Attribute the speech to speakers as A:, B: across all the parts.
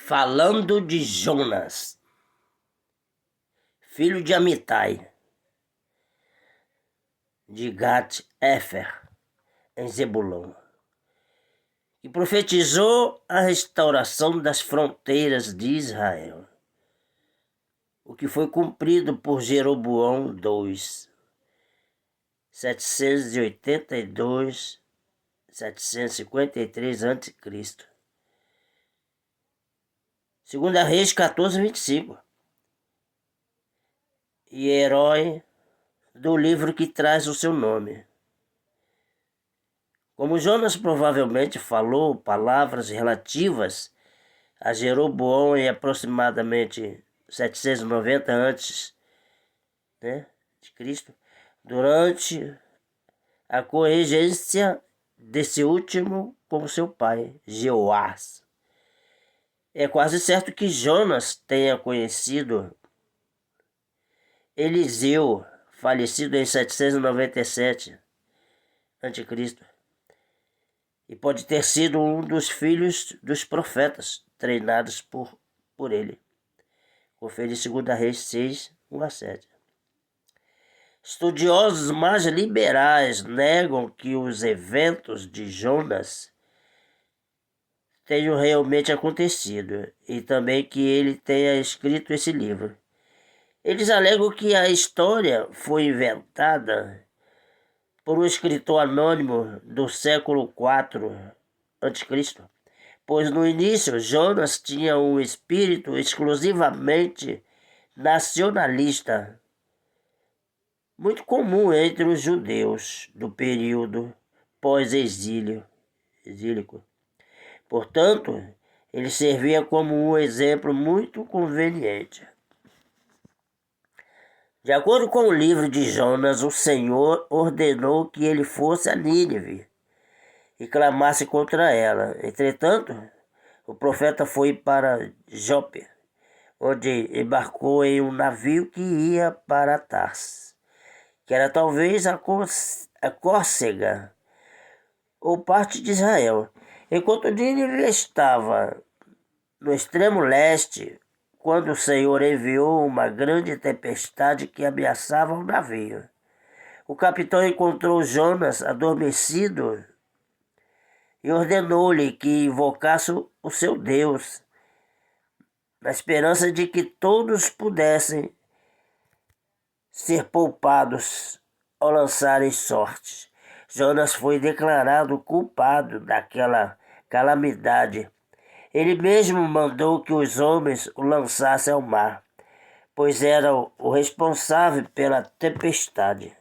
A: Falando de Jonas, filho de Amitai, de Gat-Éfer, em Zebulon, que profetizou a restauração das fronteiras de Israel, o que foi cumprido por Jeroboão II, 782, 753 a.C. Segunda Reis 14:25. E herói do livro que traz o seu nome. Como Jonas provavelmente falou palavras relativas a Jeroboão em aproximadamente 790 antes, de Cristo, durante a corregência desse último com seu pai, Jeoás. É quase certo que Jonas tenha conhecido Eliseu, falecido em 797 a.C., e pode ter sido um dos filhos dos profetas treinados por ele. Confere 2 Reis 6, 1-7. Estudiosos mais liberais negam que os eventos de Jonas tenham realmente acontecido e também que ele tenha escrito esse livro. Eles alegam que a história foi inventada por um escritor anônimo do século IV a.C., pois no início Jonas tinha um espírito exclusivamente nacionalista, muito comum entre os judeus do período pós-exílico. Portanto, ele servia como um exemplo muito conveniente. De acordo com o livro de Jonas, o Senhor ordenou que ele fosse a Nínive e clamasse contra ela. Entretanto, o profeta foi para Jope, onde embarcou em um navio que ia para Tars, que era talvez a Córcega ou parte de Israel. Enquanto Nínive estava no extremo leste, quando o Senhor enviou uma grande tempestade que ameaçava o navio. O capitão encontrou Jonas adormecido e ordenou-lhe que invocasse o seu Deus, na esperança de que todos pudessem ser poupados ao lançarem sorte. Jonas foi declarado culpado daquela calamidade. Ele mesmo mandou que os homens o lançassem ao mar, pois era o responsável pela tempestade.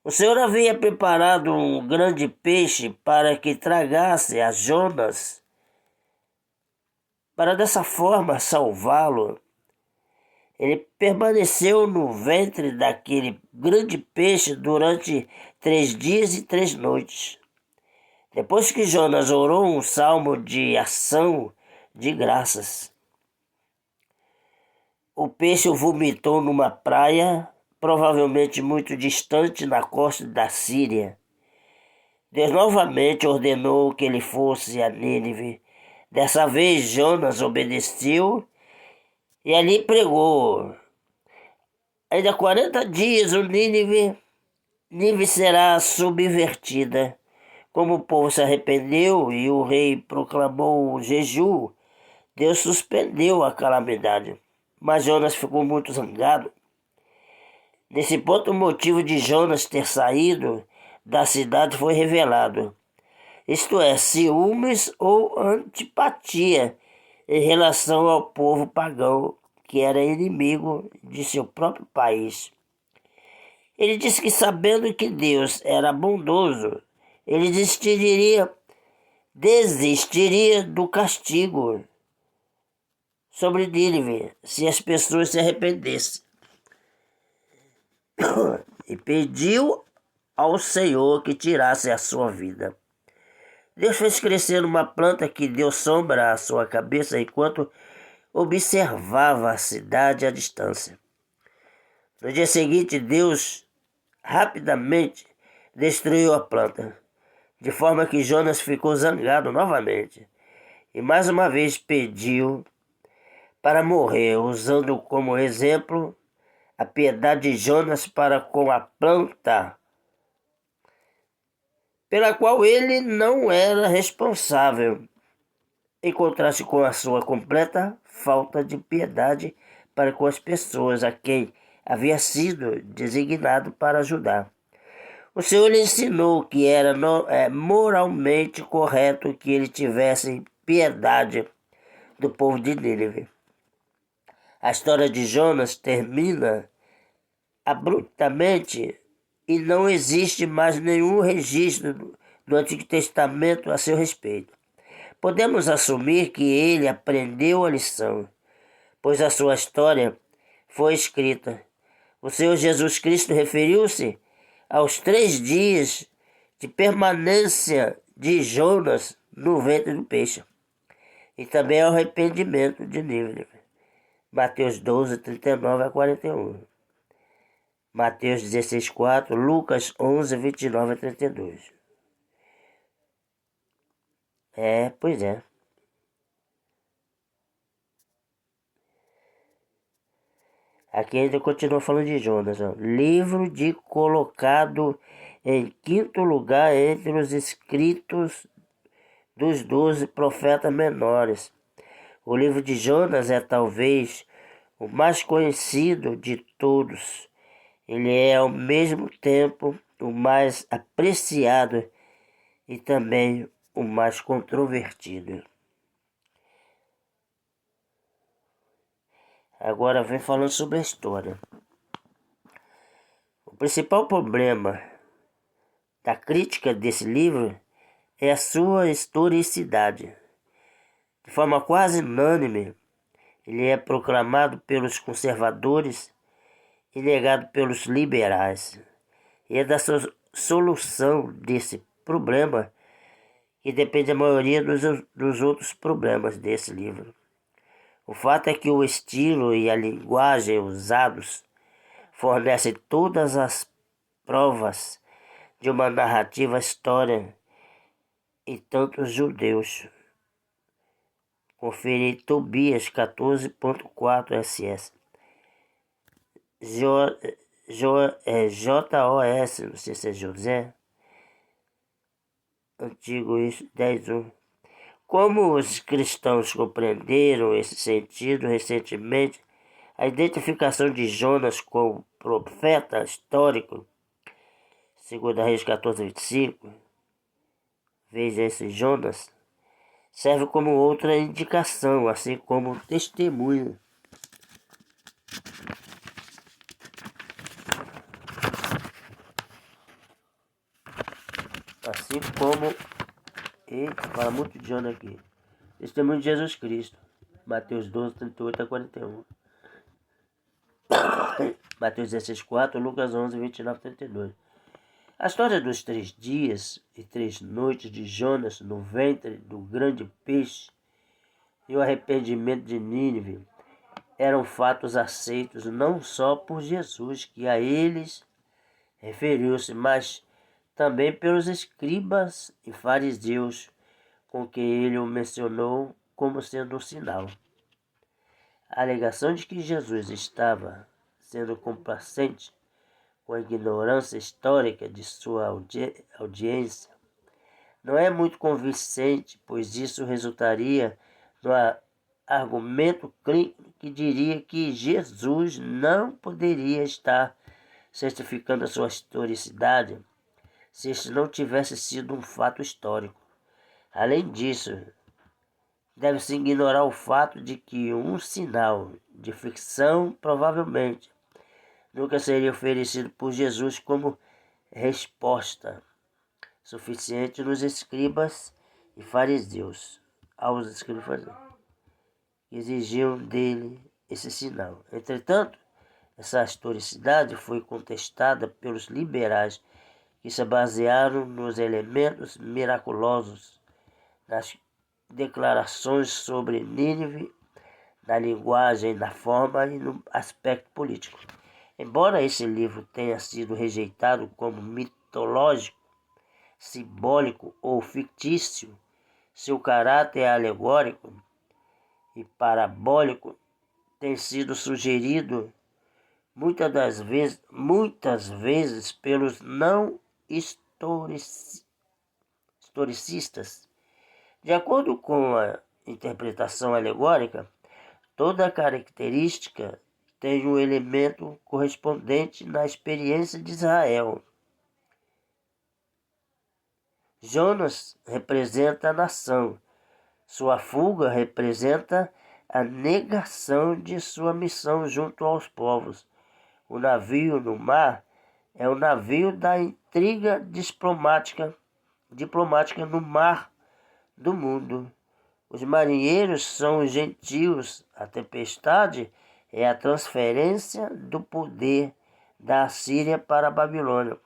A: O Senhor havia preparado um grande peixe para que tragasse a Jonas, para dessa forma salvá-lo. Ele permaneceu no ventre daquele grande peixe durante 3 dias e 3 noites. Depois que Jonas orou um salmo de ação de graças, o peixe o vomitou numa praia, provavelmente muito distante na costa da Síria. Deus novamente ordenou que ele fosse a Nínive. Dessa vez Jonas obedeceu e ali pregou. Ainda 40 dias Nínive será subvertida. Como o povo se arrependeu e o rei proclamou o jejum, Deus suspendeu a calamidade. Mas Jonas ficou muito zangado. Nesse ponto, o motivo de Jonas ter saído da cidade foi revelado. Isto é, ciúmes ou antipatia em relação ao povo pagão, que era inimigo de seu próprio país. Ele disse que, sabendo que Deus era bondoso, ele desistiria do castigo sobre Nínive se as pessoas se arrependessem. E pediu ao Senhor que tirasse a sua vida. Deus fez crescer uma planta que deu sombra à sua cabeça enquanto observava a cidade à distância. No dia seguinte, Deus rapidamente destruiu a planta, de forma que Jonas ficou zangado novamente. e mais uma vez pediu para morrer, usando como exemplo a piedade de Jonas para com a planta, pela qual ele não era responsável, em contraste com a sua completa falta de piedade para com as pessoas a quem havia sido designado para ajudar. O Senhor lhe ensinou que era moralmente correto que ele tivesse piedade do povo de Nínive. A história de Jonas termina abruptamente e não existe mais nenhum registro do Antigo Testamento a seu respeito. Podemos assumir que ele aprendeu a lição, pois a sua história foi escrita. O Senhor Jesus Cristo referiu-se aos 3 dias de permanência de Jonas no ventre do peixe, e também ao arrependimento de Nínive. Mateus 12, 39 a 41. Mateus 16, 4, Lucas 11, 29 a 32. Pois é. Aqui ainda continua falando de Jonas. Livro de colocado em 5º lugar entre os escritos dos 12 profetas menores. O livro de Jonas é talvez o mais conhecido de todos. Ele é ao mesmo tempo o mais apreciado e também o mais controvertido. Agora vem falando sobre a história. O principal problema da crítica desse livro é a sua historicidade. De forma quase unânime, ele é proclamado pelos conservadores e negado pelos liberais. E é da solução desse problema que depende a maioria dos outros problemas desse livro. O fato é que o estilo e a linguagem usados fornecem todas as provas de uma narrativa história e tantos judeus. Confere Tobias 14.4 SS. JOS, não sei se é José, Antigo 10.1. Como os cristãos compreenderam esse sentido recentemente, a identificação de Jonas como profeta histórico, segundo Reis 14:25, veja esse Jonas, serve como outra indicação, assim como testemunho. Assim como, fala muito de Jonas aqui, testemunho de Jesus Cristo, Mateus 12, 38 a 41. Mateus 16:4, Lucas 11, 29 a 32. A história dos 3 dias e 3 noites de Jonas no ventre do grande peixe e o arrependimento de Nínive eram fatos aceitos não só por Jesus, que a eles referiu-se, mas também pelos escribas e fariseus, com que ele o mencionou como sendo um sinal. A alegação de que Jesus estava sendo complacente com a ignorância histórica de sua audiência não é muito convincente, pois isso resultaria no argumento clínico que diria que Jesus não poderia estar certificando a sua historicidade se este não tivesse sido um fato histórico. Além disso, deve-se ignorar o fato de que um sinal de ficção provavelmente nunca seria oferecido por Jesus como resposta suficiente nos escribas e fariseus, que exigiam dele esse sinal. Entretanto, essa historicidade foi contestada pelos liberais, que se basearam nos elementos miraculosos das declarações sobre Nínive, na linguagem, na forma e no aspecto político. Embora esse livro tenha sido rejeitado como mitológico, simbólico ou fictício, Seu caráter alegórico e parabólico tem sido sugerido muitas vezes pelos não historicistas. De acordo com a interpretação alegórica, toda característica tem um elemento correspondente na experiência de Israel. Jonas representa a nação. Sua fuga representa a negação de sua missão junto aos povos. O navio no mar é o navio da intriga diplomática no mar do mundo. Os marinheiros são os gentios. A tempestade é a transferência do poder da Assíria para a Babilônia.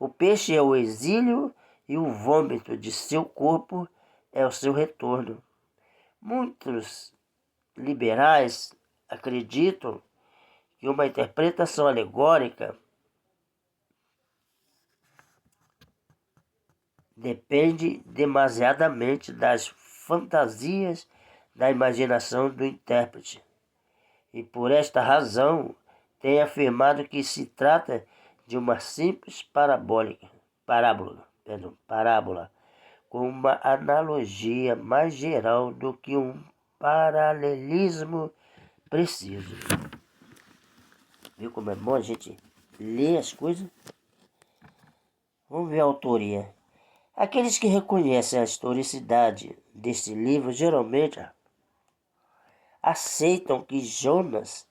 A: O peixe é o exílio e o vômito de seu corpo é o seu retorno. Muitos liberais acreditam que uma interpretação alegórica depende demasiadamente das fantasias da imaginação do intérprete. E por esta razão tem afirmado que se trata de uma simples parábola, com uma analogia mais geral do que um paralelismo preciso. Viu como é bom a gente ler as coisas? Vamos ver a autoria. Aqueles que reconhecem a historicidade deste livro geralmente aceitam que Jonas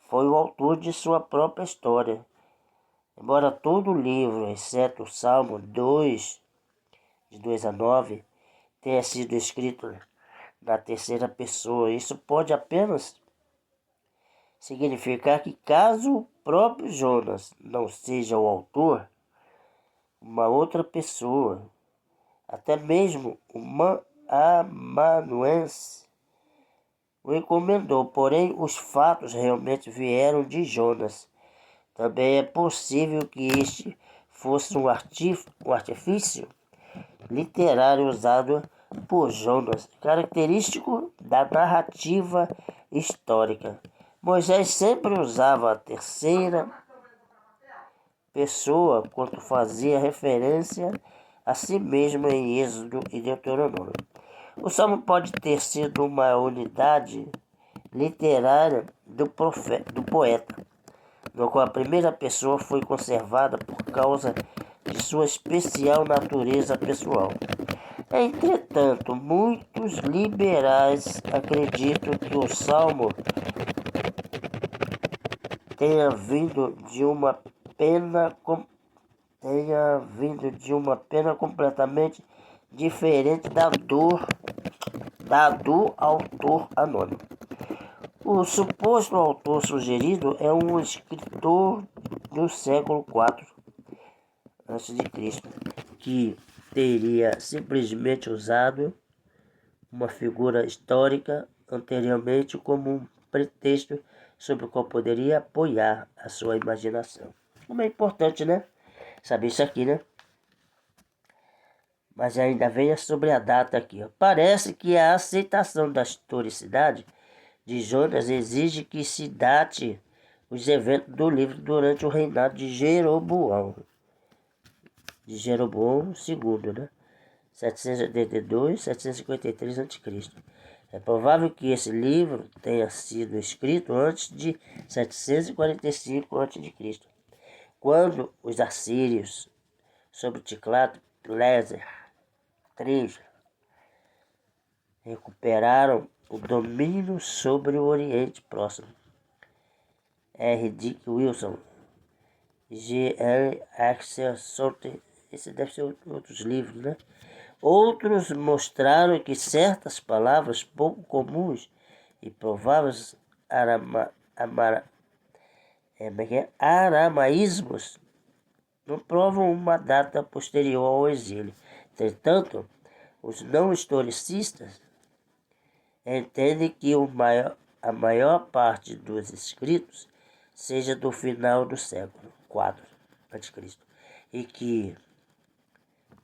A: foi o autor de sua própria história. Embora todo o livro, exceto o Salmo 2, de 2 a 9, tenha sido escrito na terceira pessoa, isso pode apenas significar que, caso o próprio Jonas não seja o autor, uma outra pessoa, até mesmo uma amanuense, o encomendou. Porém, os fatos realmente vieram de Jonas. Também é possível que este fosse um artifício literário usado por Jonas, característico da narrativa histórica. Moisés sempre usava a terceira pessoa quando fazia referência a si mesmo em Êxodo e Deuteronômio. O Salmo pode ter sido uma unidade literária do poeta, no qual a primeira pessoa foi conservada por causa de sua especial natureza pessoal. Entretanto, muitos liberais acreditam que o Salmo tenha vindo de uma pena completamente diferente da do autor anônimo. O suposto autor sugerido é um escritor do século IV a.C., que teria simplesmente usado uma figura histórica anteriormente como um pretexto sobre o qual poderia apoiar a sua imaginação. Como é importante, né? Saber isso aqui, né? Mas ainda venha sobre a data aqui. Parece que a aceitação da historicidade de Jonas exige que se date os eventos do livro durante o reinado de Jeroboão II, né? 782, 753 a.C. É provável que esse livro tenha sido escrito antes de 745 a.C., quando os assírios, sob Tiglat-Pileser III, recuperaram o domínio sobre o Oriente Próximo. R. Dick Wilson, G. L. Axel Sorte, esse deve ser outros livros, né? Outros mostraram que certas palavras pouco comuns e prováveis aramaísmos não provam uma data posterior ao exílio. Entretanto, os não historicistas entendem que a maior parte dos escritos seja do final do século IV a.C. e que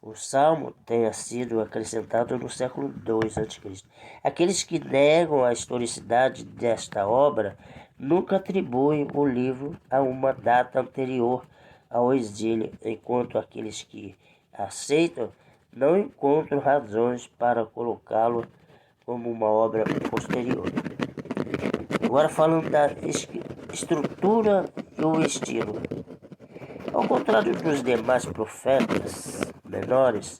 A: o Salmo tenha sido acrescentado no século II a.C. Aqueles que negam a historicidade desta obra nunca atribuem o livro a uma data anterior ao exílio, enquanto aqueles que aceitam não encontram razões para colocá-lo como uma obra posterior. Agora falando da estrutura e o estilo. Ao contrário dos demais profetas menores,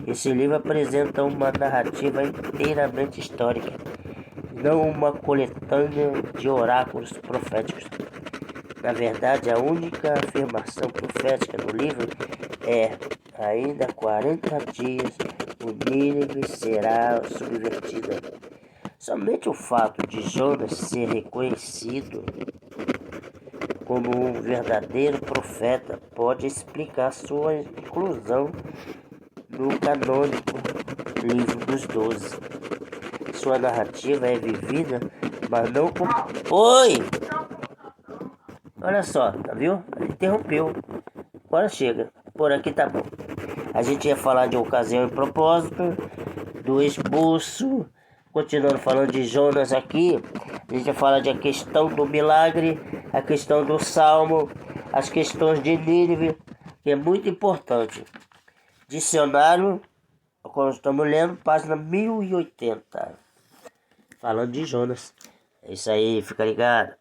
A: esse livro apresenta uma narrativa inteiramente histórica, não uma coletânea de oráculos proféticos. Na verdade, a única afirmação profética no livro é: ainda 40 dias o Nínive será subvertida. Somente o fato de Jonas ser reconhecido como um verdadeiro profeta pode explicar sua inclusão no canônico Livro dos Doze. Sua narrativa é vivida, mas não com... Oi! Olha só, tá viu? Interrompeu. Agora chega. Por aqui tá bom. A gente ia falar de ocasião e propósito, do esboço. Continuando falando de Jonas aqui, a gente vai falar de a questão do milagre, a questão do Salmo, as questões de Nínive, que é muito importante. Dicionário, quando estamos lendo, página 1080. Falando de Jonas. É isso aí, fica ligado.